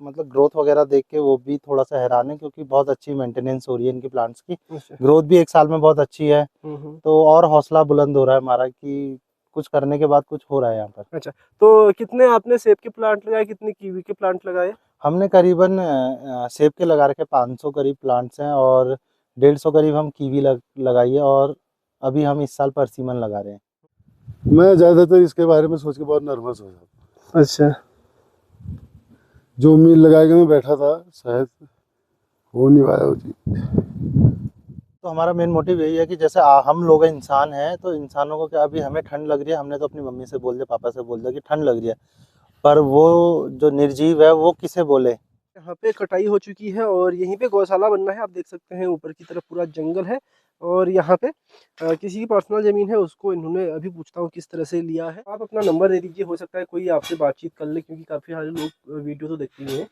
मतलब ग्रोथ वगैरह देख के वो भी थोड़ा सा हैरान है, क्योंकि बहुत अच्छी मेंटेनेंस हो रही है इनकी प्लांट्स की। अच्छा। ग्रोथ भी 1 साल में बहुत अच्छी है। हम्म। तो और हौसला बुलंद हो रहा है हमारा कि कुछ करने के बाद कुछ हो रहा है यहाँ पर। अच्छा, तो कितने आपने सेब के प्लांट लगाए, कितने कीवी के प्लांट लगाए? हमने करीबन सेब के लगा रखे 500 करीब प्लांट्स हैं, और 150 करीब हम कीवी लगाई है, और अभी हम इस साल परसिमन लगा रहे हैं। मैं ज़्यादातर इसके बारे में सोच के बहुत नर्वस हो जाता हूँ। अच्छा। जो उम्मीद लगा के मैं बैठा था, शायद हो नहीं पाया वो चीज़। तो हमारा मेन मोटिव यही है कि जैसे हम लोग इंसान हैं, तो इंसानों को क्या, अभी हमें ठंड लग रही है, हमने तो अपनी मम्मी से बोल दिया, पापा से बोल दिया कि ठंड लग रही है, पर वो जो निर्जीव है वो किसे बोले। यहाँ पे कटाई हो चुकी है और यहीं पे गौशाला बनना है। आप देख सकते हैं ऊपर की तरफ पूरा जंगल है और यहाँ पे किसी की पर्सनल जमीन है, उसको इन्होंने, अभी पूछता हूँ किस तरह से लिया है। आप अपना नंबर दे दीजिए, हो सकता है कोई आपसे बातचीत कर ले, क्योंकि काफ़ी सारे लोग वीडियो तो देखते ही हैं।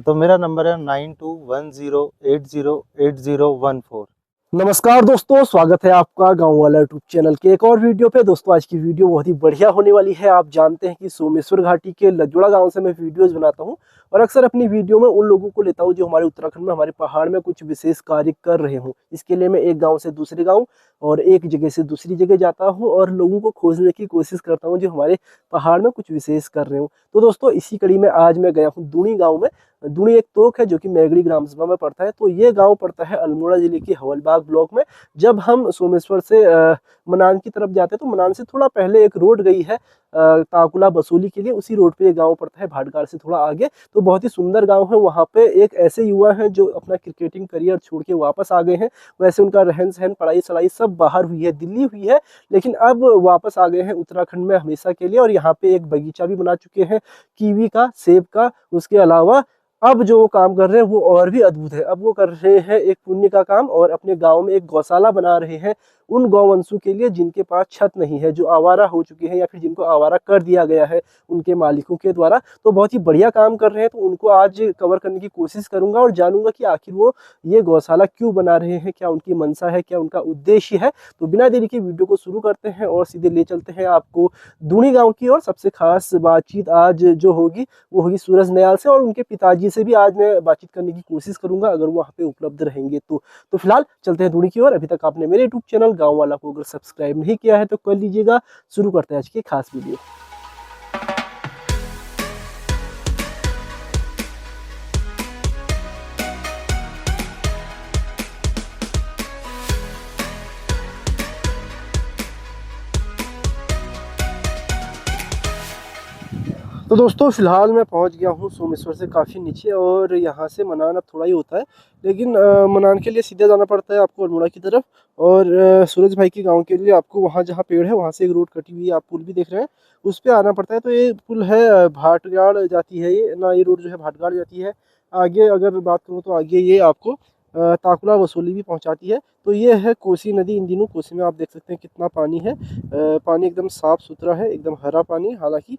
तो मेरा नंबर है 9210808014। नमस्कार दोस्तों, स्वागत है आपका गांव वाला यूट्यूब चैनल के एक और वीडियो पे। दोस्तों आज की वीडियो बहुत ही बढ़िया होने वाली है। आप जानते हैं कि सोमेश्वर घाटी के लजुड़ा गांव से मैं वीडियोस बनाता हूं और अक्सर अपनी वीडियो में उन लोगों को लेता हूं जो हमारे उत्तराखंड में, हमारे पहाड़ में कुछ विशेष कार्य कर रहे हों। इसके लिए मैं एक गाँव से दूसरे गाँव और एक जगह से दूसरी जगह जाता हूँ और लोगों को खोजने की कोशिश करता हूँ जो हमारे पहाड़ में कुछ विशेष कर रहे हो। तो दोस्तों इसी कड़ी में आज मैं गया हूँ दूनी गाँव में। दूनी एक तोक है जो कि मैगड़ी ग्राम सभा में पड़ता है। तो ये गांव पड़ता है अल्मोड़ा जिले के हवलबाग ब्लॉक में। जब हम सोमेश्वर से मनान की तरफ जाते हैं तो मनान से थोड़ा पहले एक रोड गई है ताकुला बसोली के लिए, उसी रोड पे ये गांव पड़ता है, भाटगार से थोड़ा आगे। तो बहुत ही सुंदर गांव है। वहाँ पे एक ऐसे युवा हैं जो अपना क्रिकेटिंग करियर छोड़ के वापस आ गए हैं। वैसे उनका रहन सहन, पढ़ाई सढ़ाई सब बाहर हुई है, दिल्ली हुई है, लेकिन अब वापस आ गए हैं उत्तराखंड में हमेशा के लिए। और यहाँ पे एक बगीचा भी बना चुके हैं कीवी का, सेब का। उसके अलावा अब जो वो काम कर रहे हैं वो और भी अद्भुत है। अब वो कर रहे हैं एक पुण्य का काम और अपने गांव में एक गौशाला बना रहे हैं उन गौवंशों के लिए जिनके पास छत नहीं है, जो आवारा हो चुके हैं या फिर जिनको आवारा कर दिया गया है उनके मालिकों के द्वारा। तो बहुत ही बढ़िया काम कर रहे हैं। तो उनको आज कवर करने की कोशिश करूंगा और जानूंगा कि आखिर वो ये गौशाला क्यों बना रहे हैं, क्या उनकी मंशा है, क्या उनका उद्देश्य है। तो बिना देरी के वीडियो को शुरू करते हैं और सीधे ले चलते हैं आपको दूनी गाँव की। और सबसे खास बातचीत आज जो होगी वो होगी सूरज नयाल से, और उनके पिताजी से भी आज मैं बातचीत करने की कोशिश करूंगा अगर वो वहाँ पे उपलब्ध रहेंगे तो फिलहाल चलते हैं दूनी की ओर। अभी तक आपने मेरे यूट्यूब चैनल गाँव वाला को अगर सब्सक्राइब नहीं किया है तो कर लीजिएगा। शुरू करते हैं आज की खास वीडियो। तो दोस्तों फिलहाल मैं पहुंच गया हूं सोमेश्वर से काफ़ी नीचे, और यहाँ से मनान अब थोड़ा ही होता है, लेकिन मनान के लिए सीधा जाना पड़ता है आपको अल्मोड़ा की तरफ। और सूरज भाई के गांव के लिए आपको वहाँ जहाँ पेड़ है वहाँ से एक रोड कटी हुई है, आप पुल भी देख रहे हैं, उस पर आना पड़ता है। तो ये पुल है भाटगाड़ जाती है ये ना, ये रोड जो है भाटगाड़ जाती है। आगे अगर बात करूँ तो आगे ये आपको ताकुला वसूली भी पहुँचाती है। तो ये है कोसी नदी। इन दिनों कोसी में आप देख सकते हैं कितना पानी है। पानी एकदम साफ़ सुथरा है, एकदम हरा पानी। हालांकि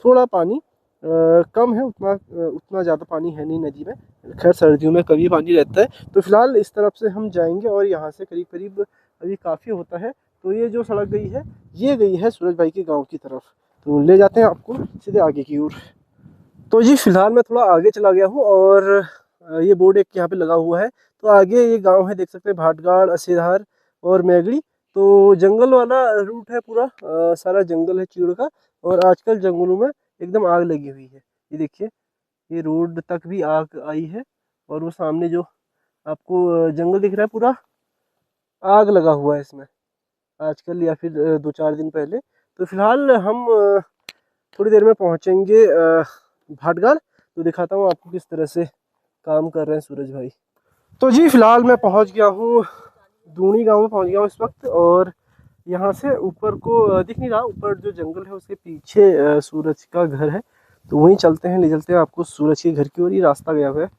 थोड़ा पानी कम है, उतना ज़्यादा पानी है नहीं नदी में। खैर सर्दियों में कभी पानी रहता है। तो फिलहाल इस तरफ से हम जाएंगे और यहाँ से करीब करीब अभी काफ़ी होता है। तो ये जो सड़क गई है ये गई है सूरज भाई के गांव की तरफ। तो ले जाते हैं आपको सीधे आगे की ओर। तो जी फिलहाल मैं थोड़ा आगे चला गया हूँ और ये बोर्ड एक यहाँ पे लगा हुआ है। तो आगे ये गांव है, देख सकते हैं, भाटगाड़, असेधार और मैगड़ी। तो जंगल वाला रूट है पूरा, सारा जंगल है चीड़ का। और आजकल जंगलों में एकदम आग लगी हुई है। ये देखिए, ये रोड तक भी आग आई है। और वो सामने जो आपको जंगल दिख रहा है पूरा आग लगा हुआ है इसमें आजकल, या फिर 2-4 दिन पहले। तो फिलहाल हम थोड़ी देर में पहुंचेंगे भाटगाड़। तो दिखाता हूँ आपको किस तरह से काम कर रहे हैं सूरज भाई। तो जी फिलहाल मैं पहुंच गया हूँ दूनी गांव में पहुंच गया हूँ इस वक्त। और यहाँ से ऊपर को दिख नहीं रहा, ऊपर जो जंगल है उसके पीछे सूरज का घर है। तो वहीं चलते हैं, ले चलते हैं आपको सूरज के घर की ओर। ये रास्ता गया हुआ है,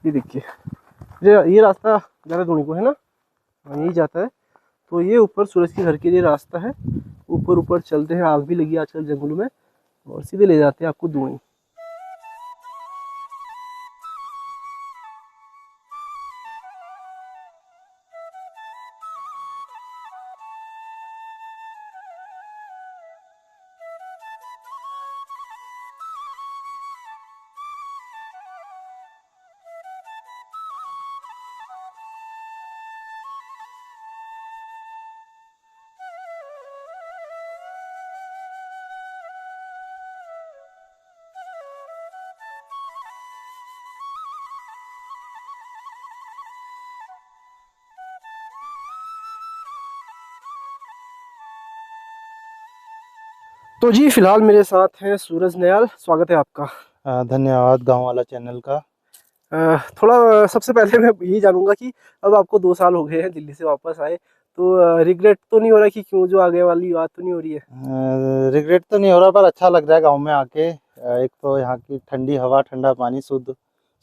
ये देखिए, ये रास्ता ज़्यादा दूनी को है ना, यही जाता है। तो ये ऊपर सूरज के घर के लिए रास्ता है। ऊपर ऊपर चलते हैं, आग भी लगी आजकल जंगलों में, और सीधे ले जाते हैं आपको दूनी। तो जी फिलहाल मेरे साथ हैं सूरज नयाल, स्वागत है आपका। धन्यवाद गांव वाला चैनल का। थोड़ा सबसे पहले मैं यही जानूंगा कि अब आपको 2 साल हो गए हैं दिल्ली से वापस आए, तो रिग्रेट तो नहीं हो रहा कि क्यों जो आगे वाली बात तो नहीं हो रही है? रिग्रेट तो नहीं हो रहा, पर अच्छा लग रहा है गांव में आके। एक तो यहाँ की ठंडी हवा, ठंडा पानी, शुद्ध,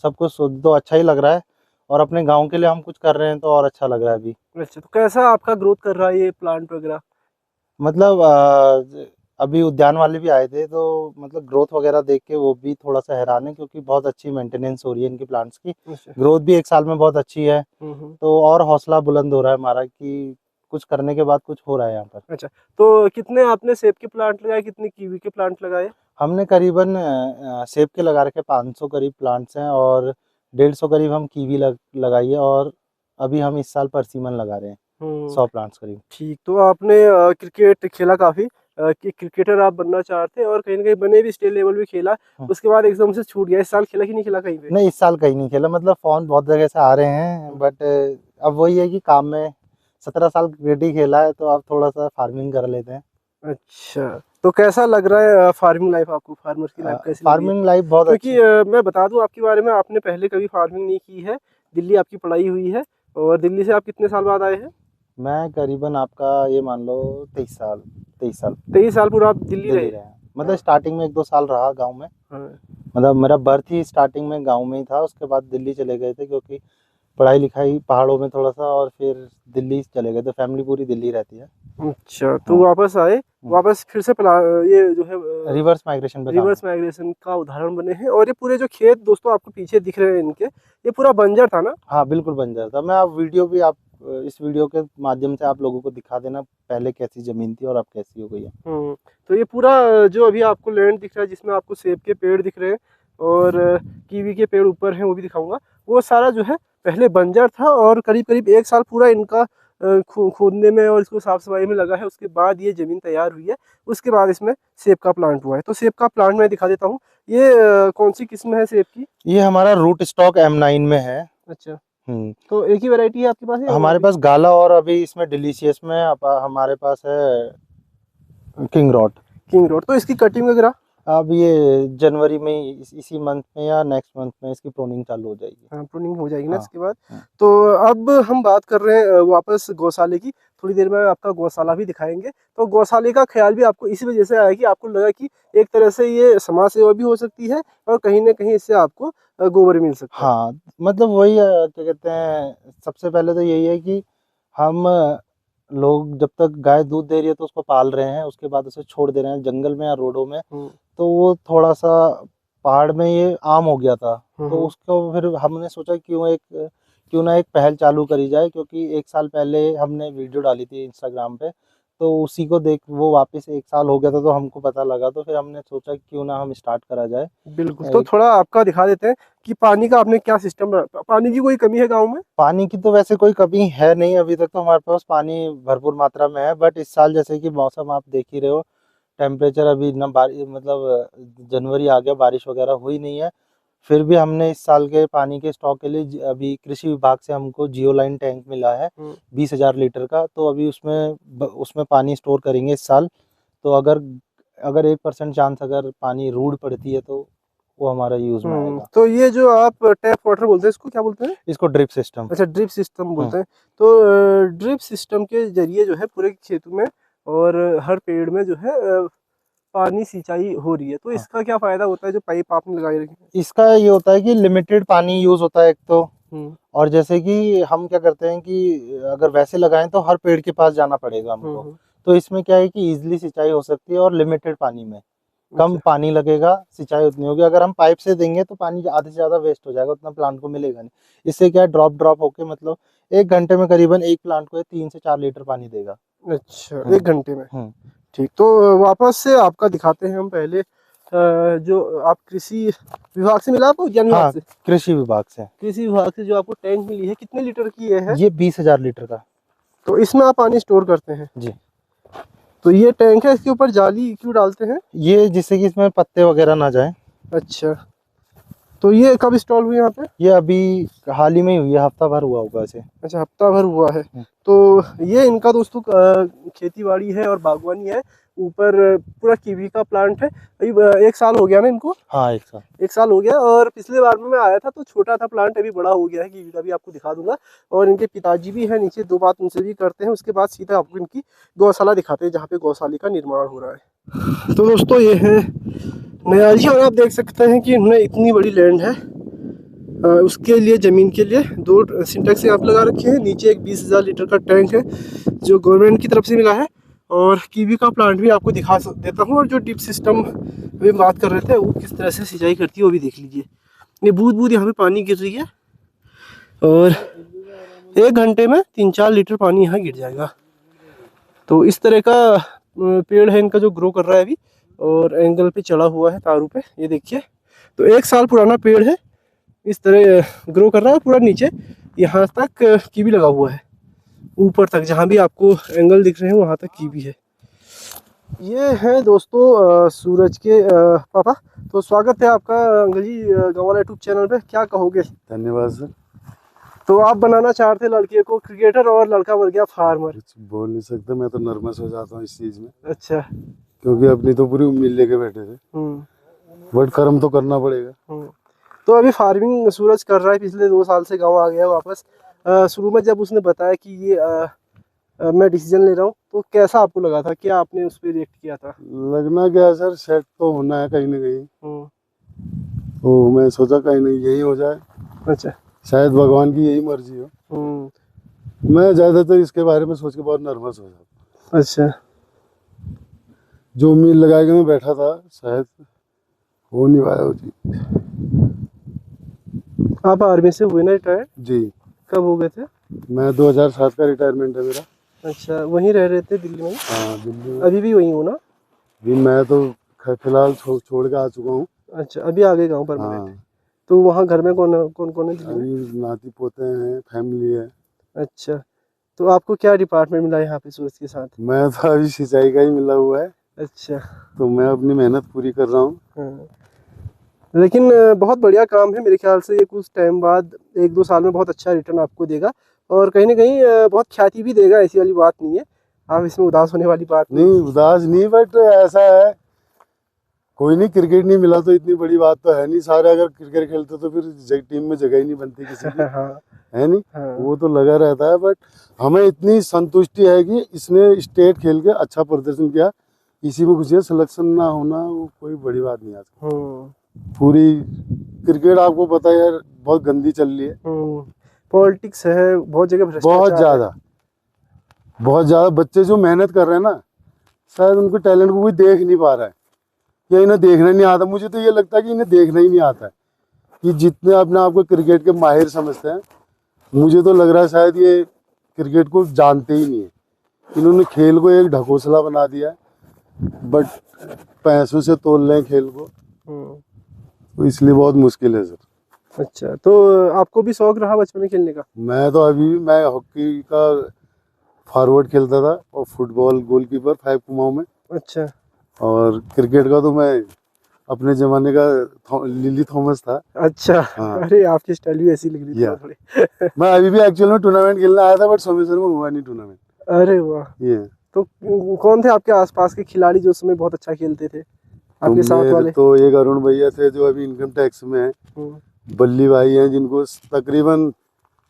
सब कुछ शुद्ध, तो अच्छा ही लग रहा है। और अपने गांव के लिए हम कुछ कर रहे हैं तो और अच्छा लग रहा है अभी। अच्छा, तो कैसा आपका ग्रोथ कर रहा है ये प्लांट वगैरह? मतलब अभी उद्यान वाले भी आए थे, तो मतलब ग्रोथ वगैरह देख के वो भी थोड़ा सा हैरान है, क्योंकि बहुत अच्छी मेंटेनेंस हो रही है इनकी प्लांट्स की। अच्छा। ग्रोथ भी एक साल में बहुत अच्छी है। हम्म। तो और हौसला बुलंद हो रहा है हमारा कि कुछ करने के बाद कुछ हो रहा है यहाँ पर। अच्छा, तो कितने आपने सेब के प्लांट लगाए, कितने कीवी के प्लांट लगाए? हमने करीबन सेब के लगा रखे 500 करीब प्लांट्स हैं, और 150 करीब हम कीवी लगाई है, और अभी हम इस साल परसिमन लगा रहे हैं हम्म। 100 प्लांट्स करीब। ठीक, तो आपने क्रिकेट खेला काफी, कि क्रिकेटर आप बनना चाहते हैं और कहीं ना कहीं बने भी, स्टेट लेवल भी खेला, हम्म। उसके बाद एकदम से छूट गया। इस साल खेला कि नहीं खेला कहीं पे? नहीं, इस साल कहीं नहीं खेला, मतलब फोन बहुत जगह से आ रहे हैं, बट अब वही है कि काम में 17 साल क्रिकेट ही खेला है, तो अब थोड़ा सा फार्मिंग कर लेते हैं। अच्छा, तो कैसा लग रहा है फार्मिंग लाइफ आपको? फार्मर की लाइफ कैसी लग रही है? फार्मिंग लाइफ बहुत अच्छी। क्योंकि मैं बता दूं आपके बारे में, आपने पहले कभी फार्मिंग नहीं की है, दिल्ली आपकी पढ़ाई हुई है, और दिल्ली से आप कितने साल बाद आए हैं? मैं करीबन आपका ये मान लो 23 साल, 23 साल 23 साल पूरा आप दिल्ली दिल्ली रहे? रहे हैं। मतलब हाँ। स्टार्टिंग में 1-2 साल रहा गाँव में। हाँ। मतलब मेरा बर्थ ही स्टार्टिंग में गाँव में ही था, उसके बाद दिल्ली चले गए थे, क्योंकि पढ़ाई लिखाई पहाड़ों में थोड़ा सा, और फिर दिल्ली चले गए, तो फैमिली पूरी दिल्ली रहती है। अच्छा, तो हाँ। वापस आए, वापस फिर से ये जो है रिवर्स माइग्रेशन पे काम रिवर्स है। माइग्रेशन का उदाहरण बने हैं। और ये पूरे जो खेत दोस्तों आपको पीछे दिख रहे हैं इनके, ये पूरा बंजर था ना? हाँ बिल्कुल बंजर था। मैं आप वीडियो भी आप इस वीडियो के माध्यम से आप लोगों को दिखा देना, पहले कैसी ज़मीन थी और अब कैसी हो गई है। तो ये पूरा जो अभी आपको लैंड दिख रहा है, जिसमें आपको सेब के पेड़ दिख रहे हैं और कीवी के पेड़ ऊपर हैं, वो भी दिखाऊंगा, वो सारा जो है पहले बंजर था, और करीब करीब 1 साल पूरा इनका खोदने में और इसको साफ सफाई में लगा है। उसके बाद ये ज़मीन तैयार हुई है, उसके बाद इसमें सेब का प्लांट हुआ है। तो सेब का प्लांट मैं दिखा देता हूँ। ये कौन सी किस्म है सेब की? ये हमारा रूट स्टॉक M9 में है। अच्छा, हम्म। तो एक ही वैरायटी है आपके पास या और हमारे भी? पास गाला, और अभी इसमें डिलीशियस में हमारे पास है किंग रॉट। King road. तो इसकी कटिंग वगैरह? अब ये जनवरी में ही, इसी मंथ में या नेक्स्ट मंथ में इसकी प्रूनिंग चालू हो जाएगी। हाँ, प्रूनिंग हो जाएगी ना हाँ। इसके बाद। हाँ। तो अब हम बात कर रहे हैं वापस गौशाले की। थोड़ी देर में आपका गौशाला भी दिखाएंगे। तो गौशाले का ख्याल भी आपको इसी वजह से आया कि आपको लगा कि एक तरह से ये समाज सेवा भी हो सकती है, और कहीं ना कहीं इससे आपको गोबर मिल सकता है। हाँ, मतलब वही क्या कहते हैं, सबसे पहले तो यही है कि हम लोग जब तक गाय दूध दे रही है तो उसको पाल रहे हैं, उसके बाद उसे छोड़ दे रहे हैं जंगल में या रोडों में, हम्म। तो वो थोड़ा सा पहाड़ में ये आम हो गया था। तो हम्म। उसको फिर हमने सोचा क्यों ना एक पहल चालू करी जाए, क्योंकि 1 साल पहले हमने वीडियो डाली थी इंस्टाग्राम पे, तो उसी को देख वो वापस 1 साल हो गया था, तो हमको पता लगा, तो फिर हमने सोचा क्यों ना हम स्टार्ट करा जाए। बिल्कुल, तो थोड़ा आपका दिखा देते हैं कि पानी का आपने क्या सिस्टम, पानी की कोई कमी है गाँव में? पानी की तो वैसे कोई कमी है नहीं, अभी तक तो हमारे पास पानी भरपूर मात्रा में है, बट इस साल जैसे कि मौसम आप देख ही रहे हो, टेम्परेचर अभी ना बारिश, मतलब जनवरी आ गया, बारिश वगैरह हुई नहीं है। फिर भी हमने इस साल के पानी के स्टॉक के लिए अभी कृषि विभाग से हमको जियो लाइन टैंक मिला है 20,000 लीटर का, तो अभी उसमें पानी स्टोर करेंगे इस साल। तो अगर अगर 1% चांस अगर पानी रूढ़ पड़ती है तो वो हमारा यूज़ में आएगा। तो ये जो आप टैप वाटर बोलते हैं, इसको क्या बोलते हैं? इसको ड्रिप सिस्टम। अच्छा, ड्रिप सिस्टम बोलते हैं। तो ड्रिप सिस्टम के जरिए जो है पूरे खेत में और हर पेड़ में जो है पानी सिंचाई हो रही है। तो हाँ, इसका क्या फायदा होता है जो पाइप आपने लगाए रखे हैं? इसका ये होता है कि लिमिटेड पानी यूज़ होता है एक तो, हम्म। और जैसे कि हम क्या करते हैं कि अगर वैसे लगाएं तो हर पेड़ के पास जाना पड़ेगा हमको। हम्म। तो इसमें क्या है कि इजीली सिंचाई हो सकती है, और लिमिटेड पानी में कम अच्छा। पानी लगेगा, सिंचाई उतनी होगी। अगर हम पाइप से देंगे तो पानी आधे से ज़्यादा वेस्ट हो जाएगा, उतना प्लांट को मिलेगा नहीं। इससे क्या है, ड्रॉप ड्रॉप होके, मतलब 1 घंटे में करीबन एक प्लांट को 3 से 4 लीटर पानी देगा। अच्छा, 1 घंटे में? हम्म। ठीक, तो वापस से आपका दिखाते हैं हम पहले। जो आप कृषि विभाग से मिला आपको, उद्यान विभाग हाँ, से? कृषि विभाग से। कृषि विभाग से जो आपको टैंक मिली है, कितने लीटर की ये है? ये 20,000 लीटर का। तो इसमें आप पानी स्टोर करते हैं? जी। तो ये टैंक है, इसके ऊपर जाली क्यों डालते हैं? ये जिससे कि इसमें पत्ते वगैरह ना जाए। अच्छा, तो ये कब इंस्टॉल हुई यहाँ पे? ये अभी हाल ही में ही हुई है, हफ्ता भर हुआ होगा इसे। अच्छा, हफ्ता भर हुआ है। तो ये इनका दोस्तों खेती बाड़ी है और बागवानी है। ऊपर पूरा कीवी का प्लांट है। अभी 1 साल हो गया ना इनको? हाँ, एक साल। 1 साल हो गया। और पिछले बार में मैं आया था तो छोटा था प्लांट, अभी बड़ा हो गया है। कीवी का भी आपको दिखा दूंगा। और इनके पिताजी भी हैं नीचे, 2 बात उनसे भी करते हैं, उसके बाद सीधा आपको इनकी गौशाला दिखाते हैं जहाँ पे गौशाला का निर्माण हो रहा है। तो दोस्तों ये है नयाजी, और आप देख सकते हैं कि इन्होंने इतनी बड़ी लैंड है, उसके लिए ज़मीन के लिए 2 सिंटेक्स यहाँ पे लगा रखे हैं। नीचे एक 20,000 लीटर का टैंक है जो गवर्नमेंट की तरफ से मिला है। और कीवी का प्लांट भी आपको दिखा देता हूँ। और जो डिप सिस्टम में बात कर रहे थे वो किस तरह से सिंचाई करती है वो भी देख लीजिए। ये बूंद बूंद यहाँ पे पानी गिर रही है और 1 घंटे में 3-4 लीटर पानी यहाँ गिर जाएगा। तो इस तरह का पेड़ है इनका जो ग्रो कर रहा है अभी, और एंगल पे चढ़ा हुआ है तारों पे, ये देखिए। तो 1 साल पुराना पेड़ है, इस तरह ग्रो कर रहा है पूरा। नीचे यहाँ तक कीवी लगा हुआ है, ऊपर तक जहाँ भी आपको एंगल दिख रहे हैं वहाँ तक कीवी है। ये है दोस्तों सूरज के पापा। तो स्वागत है आपका अंकल जी गाँव वाला यूट्यूब चैनल पे, क्या कहोगे? धन्यवाद सर। तो आप बनाना चाहते लड़के को क्रिकेटर और लड़का बन गया फार्मर। कुछ बोल नहीं सकते, मैं तो नर्वस हो जाता हूँ इस चीज़ में, अच्छा। क्योंकि अपनी तो पूरी उम्मीद लेके बैठे थे, बट कर्म तो करना पड़ेगा। तो अभी फार्मिंग सूरज कर रहा है, पिछले 2 साल से गाँव आ गया वापस। शुरू में जब उसने बताया कि ये मैं डिसीजन ले रहा हूँ, तो कैसा आपको लगा था? क्या आपने उस पर रिएक्ट किया था? लगना क्या सर, सेट तो होना है कहीं ना कहीं। तो मैं सोचा कहीं नहीं यही हो जाए। अच्छा। शायद भगवान की यही मर्जी हो। मैं ज़्यादातर इसके बारे में सोच के बहुत नर्वस हो जाता। अच्छा। जो उम्मीद लगा के मैं बैठा था शायद हो नहीं पाया वो चीज़। आप आर्मी से हुए ना रिटायर्ड? जी। कब हो गए थे? मैं 2007 का रिटायरमेंट है मेरा। अच्छा, वहीं रह रहे थे दिल्ली में? हाँ, दिल्ली में। अभी भी वहीं हो ना? भी मैं तो फिलहाल छोड़ के आ चुका हूँ। अच्छा, अभी आ गए गाँव परमानेंट? हाँ। तो वहाँ घर में कौन कौन है दिल्ली में? अभी नाती पोते हैं, फैमिली है। अच्छा, तो आपको क्या डिपार्टमेंट मिला यहाँ पे सूरज के साथ? मैं तो अभी सिंचाई का ही मिला हुआ है। अच्छा। तो मैं अपनी मेहनत पूरी कर रहा हूँ। हाँ। लेकिन बहुत बढ़िया काम है, मेरे ख्याल से ये कुछ टाइम बाद 1-2 साल में बहुत अच्छा रिटर्न आपको देगा, और कहीं ना कहीं बहुत ख्याति भी देगा। ऐसी वाली बात नहीं है, आप इसमें उदास होने वाली बात नहीं, उदास नहीं, बट ऐसा है, कोई नहीं, क्रिकेट नहीं मिला तो इतनी बड़ी बात तो है नहीं। सारे अगर क्रिकेट खेलते तो फिर टीम में जगह ही नहीं बनती किसी की। हाँ। है नहीं? हाँ। वो तो लगा रहता है, बट हमें इतनी संतुष्टि है कि इसने स्टेट खेल के अच्छा प्रदर्शन किया। इसी में कुछ है, सिलेक्शन ना होना वो कोई बड़ी बात नहीं। आज पूरी क्रिकेट आपको पता है यार, बहुत गंदी चल रही है। पॉलिटिक्स है, बहुत जगह भ्रष्टाचार बहुत ज़्यादा। बच्चे जो मेहनत कर रहे हैं ना, शायद उनको टैलेंट को कोई देख नहीं पा रहा है, या इन्हें देखना नहीं आता। मुझे तो ये लगता है कि इन्हें देखना ही नहीं आता है, कि जितने अपने आप को क्रिकेट के माहिर समझते हैं, मुझे तो लग रहा है शायद ये क्रिकेट को जानते ही नहीं है। इन्होंने खेल को एक ढकोसला बना दिया है, बट पैसों से तोल रहे हैं खेल को, तो इसलिए बहुत मुश्किल है सर। अच्छा, तो आपको भी शौक रहा बचपन में खेलने का? मैं हॉकी का फॉरवर्ड खेलता था, और फुटबॉल गोलकीपर 5 कुमाऊं में। अच्छा। और क्रिकेट का तो मैं अपने जमाने का लिली थॉमस था। अच्छा। हाँ। अरे आपकी स्टाइल भी ऐसी लग रही थी थोड़ी। मैं अभी भी एक्चुअल में टूर्नामेंट खेलने आया था, बट सोमेश्वर में हुआ नहीं टूर्नामेंट। अरे वाह। ये तो कौन थे आपके आसपास के खिलाड़ी जो उस समय बहुत अच्छा खेलते थे आपके साथ वाले? तो एक अरुण भैया थे जो अभी इनकम टैक्स में है। बल्ली भाई हैं जिनको तकरीबन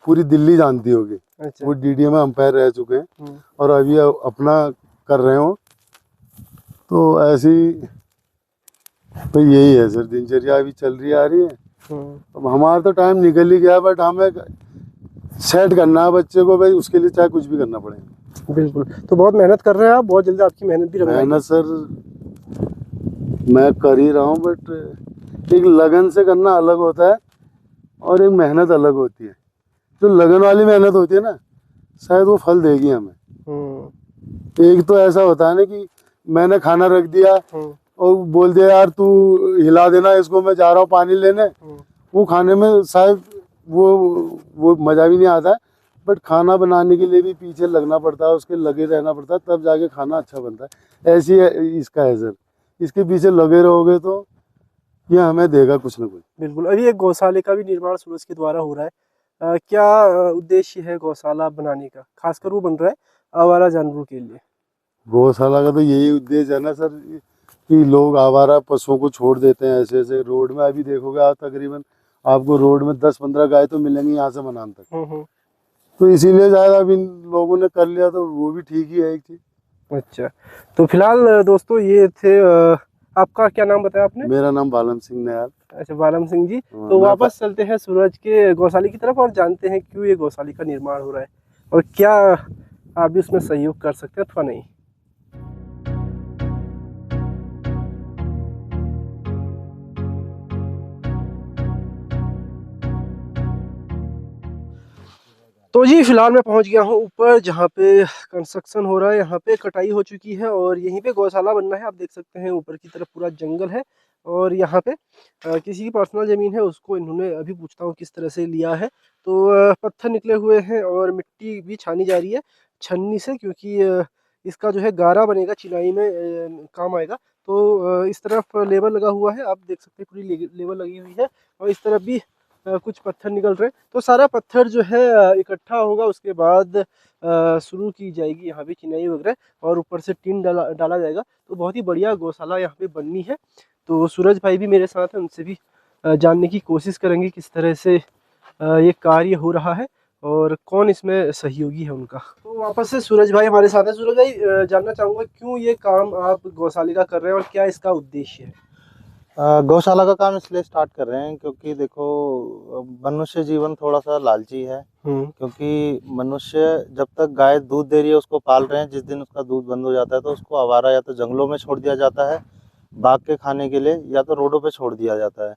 पूरी दिल्ली जानती होगी। अच्छा। वो डीडीए में अंपायर रह चुके हैं, और अभी अपना कर रहे हो। तो ऐसी तो यही है सर, दिनचर्या अभी चल रही आ रही है। अब हमारा तो टाइम निकल ही गया, बट हमें सेट करना है बच्चे को, भाई उसके लिए चाहे कुछ भी करना पड़ेगा। बिल्कुल। तो बहुत मेहनत कर रहे हैं आप, बहुत जल्दी आपकी मेहनत भी रंग आएगी। मेहनत सर मैं कर ही रहा हूँ, बट एक लगन से करना अलग होता है, और एक मेहनत अलग होती है। जो लगन वाली मेहनत होती है ना, शायद वो फल देगी हमें। एक तो ऐसा होता है ना कि मैंने खाना रख दिया और बोल दिया यार तू हिला देना इसको, मैं जा रहा हूँ पानी लेने। वो खाने में शायद वो मज़ा भी नहीं आता है, बट खाना बनाने के लिए भी पीछे लगना पड़ता है, उसके लगे रहना पड़ता है, तब जाके खाना अच्छा बनता है। ऐसी है इसका है सर, इसके पीछे लगे रहोगे तो ये हमें देगा कुछ ना कुछ। बिल्कुल। अभी एक गौशाले का भी निर्माण सूरज के द्वारा हो रहा है। क्या उद्देश्य है गौशाला बनाने का? खासकर वो बन रहा है आवारा जानवरों के लिए। गौशाला का तो यही उद्देश्य है ना सर कि लोग आवारा पशुओं को छोड़ देते हैं ऐसे ऐसे रोड में। अभी देखोगे आप तकरीबन आपको रोड में 10-15 गाय तो मिलेंगी यहाँ से मनान तक। तो इसीलिए शायद अब इन लोगों ने कर लिया, तो वो भी ठीक ही है एक चीज। अच्छा, तो फिलहाल दोस्तों ये थे आपका क्या नाम बताया आपने? मेरा नाम बालन सिंह नयाल। अच्छा, बालम सिंह जी। हाँ, तो मैं वापस चलते हैं सूरज के गौशाले की तरफ और जानते हैं क्यों ये गौशाले का निर्माण हो रहा है और क्या आप भी उसमें सहयोग कर सकते हैं अथवा नहीं। तो जी फिलहाल मैं पहुंच गया हूं ऊपर जहां पे कंस्ट्रक्शन हो रहा है। यहाँ पे कटाई हो चुकी है और यहीं पे गौशाला बनना है। आप देख सकते हैं ऊपर की तरफ पूरा जंगल है और यहाँ पे किसी की पर्सनल ज़मीन है, उसको इन्होंने अभी पूछता हूँ किस तरह से लिया है। तो पत्थर निकले हुए हैं और मिट्टी भी छानी जा रही है छन्नी से, क्योंकि इसका जो है गारा बनेगा, चिनाई में काम आएगा। तो इस तरफ लेबर लगा हुआ है, आप देख सकते हैं पूरी लेबर लगी हुई है और इस तरफ भी कुछ पत्थर निकल रहे हैं। तो सारा पत्थर जो है इकट्ठा होगा, उसके बाद शुरू की जाएगी यहाँ पे चिनाई वगैरह और ऊपर से टीन डाला जाएगा। तो बहुत ही बढ़िया गौशाला यहाँ पे बननी है। तो सूरज भाई भी मेरे साथ हैं, उनसे भी जानने की कोशिश करेंगे किस तरह से ये कार्य हो रहा है और कौन इसमें सहयोगी है उनका। तो वापस से सूरज भाई हमारे साथ है। सूरज भाई, जानना चाहूँगा क्यों ये काम आप गौशाले का कर रहे हैं और क्या इसका उद्देश्य है? गौशाला का काम इसलिए स्टार्ट कर रहे हैं क्योंकि देखो मनुष्य जीवन थोड़ा सा लालची है। क्योंकि मनुष्य जब तक गाय दूध दे रही है उसको पाल रहे हैं, जिस दिन उसका दूध बंद हो जाता है तो उसको आवारा या तो जंगलों में छोड़ दिया जाता है भाग के खाने के लिए, या तो रोडों पे छोड़ दिया जाता है।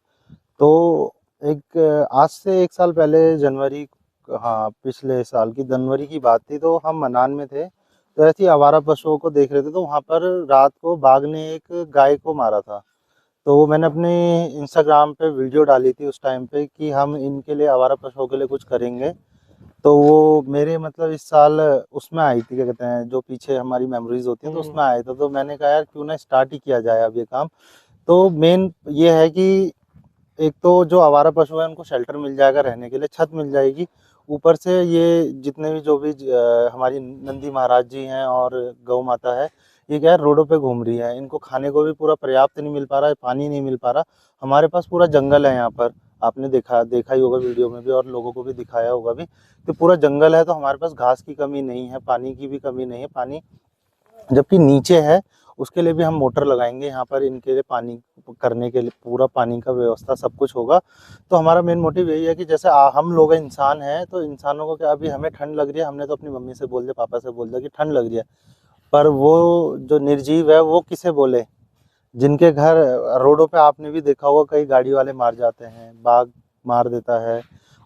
तो एक आज से 1 साल पहले जनवरी, हाँ पिछले साल की जनवरी की बात थी, तो हम मनान में थे। तो ऐसी आवारा पशुओं को देख रहे थे, तो वहाँ पर रात को बाघ ने एक गाय को मारा था। तो मैंने अपने इंस्टाग्राम पे वीडियो डाली थी उस टाइम पे कि हम इनके लिए, आवारा पशुओं के लिए कुछ करेंगे। तो वो मेरे मतलब इस साल उसमें आई थी, क्या कहते हैं, जो पीछे हमारी मेमोरीज होती हैं तो उसमें आए थे। तो मैंने कहा यार क्यों ना स्टार्ट ही किया जाए अब ये काम। तो मेन ये है कि एक तो जो आवारा पशु है उनको शेल्टर मिल जाएगा, रहने के लिए छत मिल जाएगी। ऊपर से ये जितने भी जो भी हमारी नंदी महाराज जी हैं और गौ माता है, ये क्या है रोडों पे घूम रही है, इनको खाने को भी पूरा पर्याप्त नहीं मिल पा रहा है, पानी नहीं मिल पा रहा। हमारे पास पूरा जंगल है यहाँ पर, आपने देखा ही होगा वीडियो में भी और लोगों को भी दिखाया होगा भी। तो पूरा जंगल है, तो हमारे पास घास की कमी नहीं है, पानी की भी कमी नहीं है। पानी जबकि नीचे है, उसके लिए भी हम मोटर लगाएंगे यहाँ पर, इनके लिए पानी करने के लिए पूरा पानी का व्यवस्था सब कुछ होगा। तो हमारा मेन मोटिव यही है कि जैसे हम लोग इंसान हैं, तो इंसानों को क्या, अभी हमें ठंड लग रही है, हमने तो अपनी मम्मी से बोल दिया, पापा से बोल दिया कि ठंड लग रही है, पर वो जो निर्जीव है वो किसे बोले, जिनके घर रोडों पे आपने भी देखा होगा कई गाड़ी वाले मार जाते हैं, बाघ मार देता है।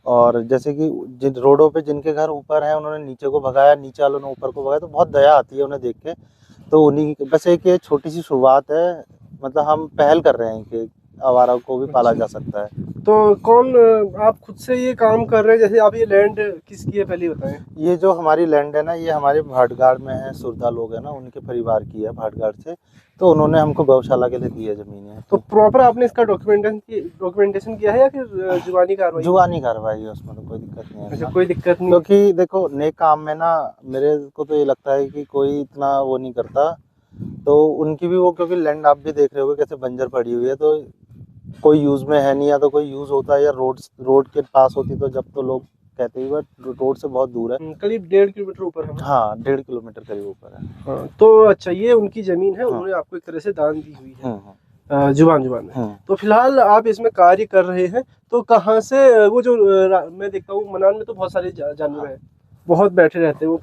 और जैसे कि जिन रोडों पे जिनके घर ऊपर हैं उन्होंने नीचे को भगाया, नीचे वालों ने ऊपर को भगाया, तो बहुत दया आती है उन्हें देख के। तो उन्हीं बस एक ये छोटी सी शुरुआत है, मतलब हम पहल कर रहे हैं कि आवारा को भी पाला जा सकता है। तो कौन आप खुद से ये काम कर रहे हैं? जैसे आप ये लैंड किसकी है पहले बताएं। ये जो हमारी लैंड है ना, ये हमारे भाटगाड़ में है, सुरदा लोग हैं ना, उनके परिवार की है भाटगाड़ से। तो उन्होंने हमको गौशाला के लिए दी है ज़मीनें। तो प्रॉपर आपने इसका डॉक्यूमेंटेशन किया है या फिर जुबानी कार्रवाई? जुबानी कार्रवाई है, उसमें तो कोई दिक्कत नहीं है। अच्छा, कोई दिक्कत नहीं। क्योंकि देखो नेक काम में ना, मेरे को तो ये लगता है कि कोई इतना वो नहीं करता। तो उनकी भी वो, क्योंकि लैंड आप भी देख रहे होगे कैसे बंजर पड़ी हुई है, तो कोई यूज़ में है नहीं, या तो कोई यूज़ होता है या रोड के पास होती तो जब तो लोग कहते ही, बट रोड से बहुत दूर है, करीब 1.5 किलोमीटर ऊपर है। हाँ 1.5 किलोमीटर करीब ऊपर है। हाँ, तो अच्छा ये उनकी ज़मीन है, उन्होंने आपको एक तरह से दान दी हुई है जुबान में। तो फिलहाल आप इसमें कार्य कर रहे हैं, तो कहाँ से वो जो मैं देखता हूँ मनान में तो बहुत सारे जानवर हैं, बहुत बैठे रहते हैं वो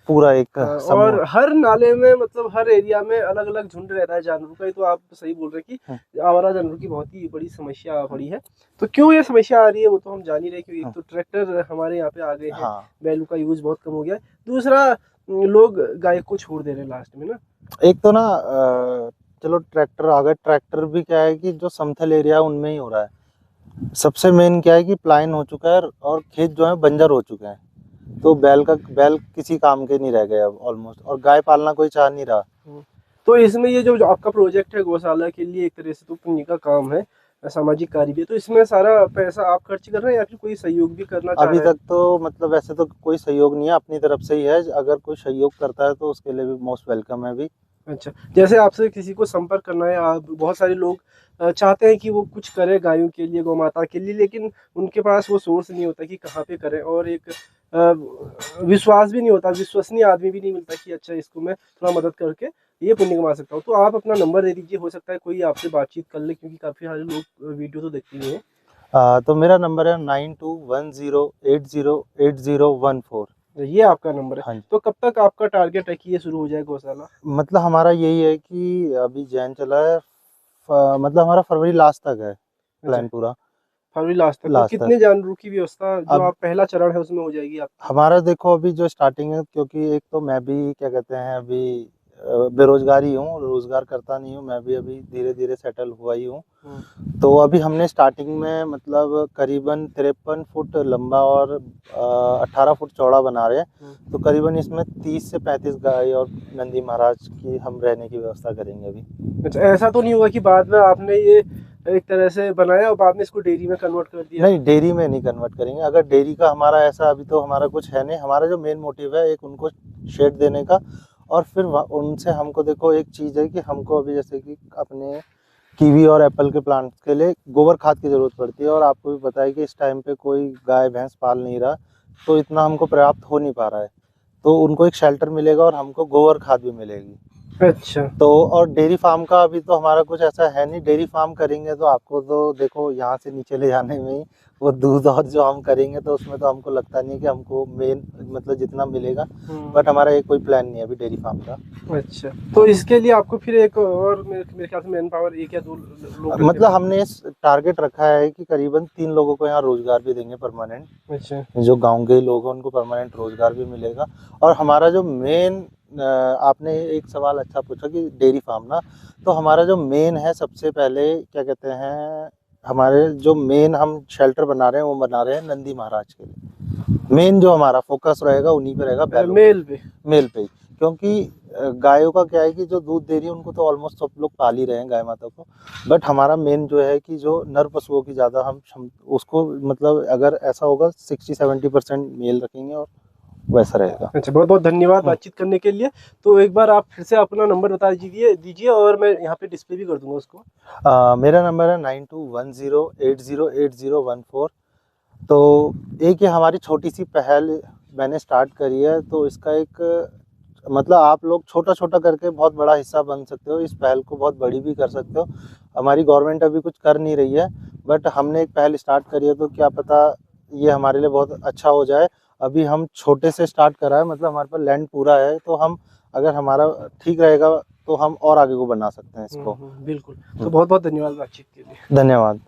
पूरा एक और हर नाले में, मतलब हर एरिया में अलग अलग झुंड रहता है जानवरों का। ये तो आप सही बोल रहे हैं कि आवारा जानवरों की बहुत ही बड़ी समस्या पड़ी है। तो क्यों ये समस्या आ रही है वो तो हम जान ही रहे, क्योंकि एक तो ट्रैक्टर हमारे यहाँ पे आ गए हैं, बैलों का यूज बहुत कम हो गया है, दूसरा लोग गाय को छोड़ दे रहे हैं लास्ट में ना। एक तो ना चलो ट्रैक्टर आ गए, ट्रैक्टर भी क्या है कि जो समतल एरिया उनमें ही हो रहा है। सबसे मेन क्या है कि प्लाइन हो चुका है और खेत जो है बंजर हो चुके हैं, तो बैल किसी काम के नहीं रह गए अब ऑलमोस्ट, और गाय पालना कोई चाह नहीं रहा। तो इसमें ये जो आपका प्रोजेक्ट है गौशाला के लिए, एक तरह से तो पुण्य का काम है, सामाजिक कार्य भी है। तो इसमें सारा पैसा आप खर्च कर रहे हैं या फिर कोई सहयोग भी करना चाह अभी रहे हैं? तक तो मतलब वैसे तो कोई सहयोग नहीं है, अपनी तरफ से ही है। अगर कोई सहयोग करता है तो उसके लिए भी मोस्ट वेलकम है अभी। अच्छा, जैसे आपसे किसी को संपर्क करना है, आप बहुत सारे लोग चाहते हैं कि वो कुछ करें गायों के लिए, गौ माता के लिए, लेकिन उनके पास वो सोर्स नहीं होता कि कहाँ पे करें, और एक विश्वास भी नहीं होता, विश्वसनीय आदमी भी नहीं मिलता कि अच्छा इसको मैं थोड़ा मदद करके ये पुण्य कमा सकता हूँ। तो आप अपना नंबर दे दीजिए, हो सकता है कोई आपसे बातचीत कर ले, क्योंकि काफ़ी सारे लोग वीडियो तो देखते ही हैं। तो मेरा नंबर है 9210808014। ये आपका नंबर है। हाँ जी। तो कब तक आपका टारगेट है कि ये शुरू हो जाए गौशाला? मतलब हमारा यही है कि अभी जैन चला है, मतलब हमारा फरवरी लास्ट तक है अच्छा, प्लान पूरा। फरवरी लास्ट तक। तो लास्ट तक कितने जानवरों की व्यवस्था जो अब आप पहला चरण है उसमें हो जाएगी आपकी? हमारा देखो अभी जो स्टार्टिंग है, क्योंकि एक तो मैं भी क्या कहते हैं अभी बेरोजगार ही हूँ, रोजगार करता नहीं हूँ, मैं भी अभी धीरे धीरे सेटल हुआ ही हूँ। तो अभी हमने स्टार्टिंग में मतलब करीबन 53 फुट लंबा और 18 फुट चौड़ा बना रहे हैं। तो करीबन इसमें 30 से 35 गाय और नंदी महाराज की हम रहने की व्यवस्था करेंगे अभी। अच्छा, ऐसा तो नहीं होगा कि बाद में आपने ये एक तरह से बनाया और बाद में इसको डेयरी में कन्वर्ट कर दिया? नहीं, डेयरी में नहीं कन्वर्ट करेंगे। अगर डेयरी का हमारा ऐसा अभी तो हमारा कुछ है नहीं। हमारा जो मेन मोटिव है एक उनको शेड देने का, और फिर उनसे हमको देखो एक चीज़ है कि हमको अभी जैसे कि अपने कीवी और एप्पल के प्लांट्स के लिए गोबर खाद की ज़रूरत पड़ती है, और आपको भी पता है कि इस टाइम पे कोई गाय भैंस पाल नहीं रहा, तो इतना हमको पर्याप्त हो नहीं पा रहा है। तो उनको एक शेल्टर मिलेगा और हमको गोबर खाद भी मिलेगी। अच्छा। तो और डेयरी फार्म का अभी तो हमारा कुछ ऐसा है नहीं। डेयरी फार्म करेंगे तो आपको तो देखो यहाँ से नीचे ले जाने में ही वो दूध और जो हम करेंगे, तो उसमें तो हमको लगता नहीं है कि हमको मेन मतलब जितना मिलेगा। बट हमारा एक कोई प्लान नहीं है अभी डेयरी फार्म का। अच्छा, तो इसके लिए आपको फिर एक और मेरे ख्याल से मैन पावर 1 या 2 लोग रखने मतलब हमने इस टारगेट रखा है कि करीबन 3 लोगों को यहाँ रोजगार भी देंगे परमानेंट। अच्छा। जो गांव के लोग हैं उनको परमानेंट रोजगार भी मिलेगा। और हमारा जो मेन, आपने एक सवाल अच्छा पूछा कि डेयरी फार्म ना, तो हमारा जो मेन है सबसे पहले क्या कहते हैं, हमारे जो मेन हम शेल्टर बना रहे हैं वो बना रहे हैं नंदी महाराज के लिए। मेन जो हमारा फोकस रहेगा उन्हीं पे रहेगा, बैलों मेल पे। मेल पे ही। क्योंकि गायों का क्या है कि जो दूध दे रही है उनको तो ऑलमोस्ट सब लोग पाल ही रहे हैं गाय माता को। बट हमारा मेन जो है कि जो नर पशुओं की ज़्यादा हम उसको मतलब अगर ऐसा होगा 60-70% मेल रखेंगे और वैसा रहेगा। अच्छा, बहुत बहुत धन्यवाद बातचीत करने के लिए। तो एक बार आप फिर से अपना नंबर बता दीजिए और मैं यहाँ पे डिस्प्ले भी कर दूंगा उसको। मेरा नंबर है 9210808014। तो एक ये हमारी छोटी सी पहल मैंने स्टार्ट करी है, तो इसका एक मतलब आप लोग छोटा छोटा करके बहुत बड़ा हिस्सा बन सकते हो। इस पहल को बहुत बड़ी भी कर सकते हो। हमारी गवर्नमेंट अभी कुछ कर नहीं रही है, बट हमने एक पहल स्टार्ट करी है, तो क्या पता ये हमारे लिए बहुत अच्छा हो जाए। अभी हम छोटे से स्टार्ट करा है, मतलब हमारे पास लैंड पूरा है, तो हम अगर हमारा ठीक रहेगा तो हम और आगे को बना सकते हैं इसको। बिल्कुल। तो बहुत बहुत धन्यवाद बातचीत के लिए। धन्यवाद।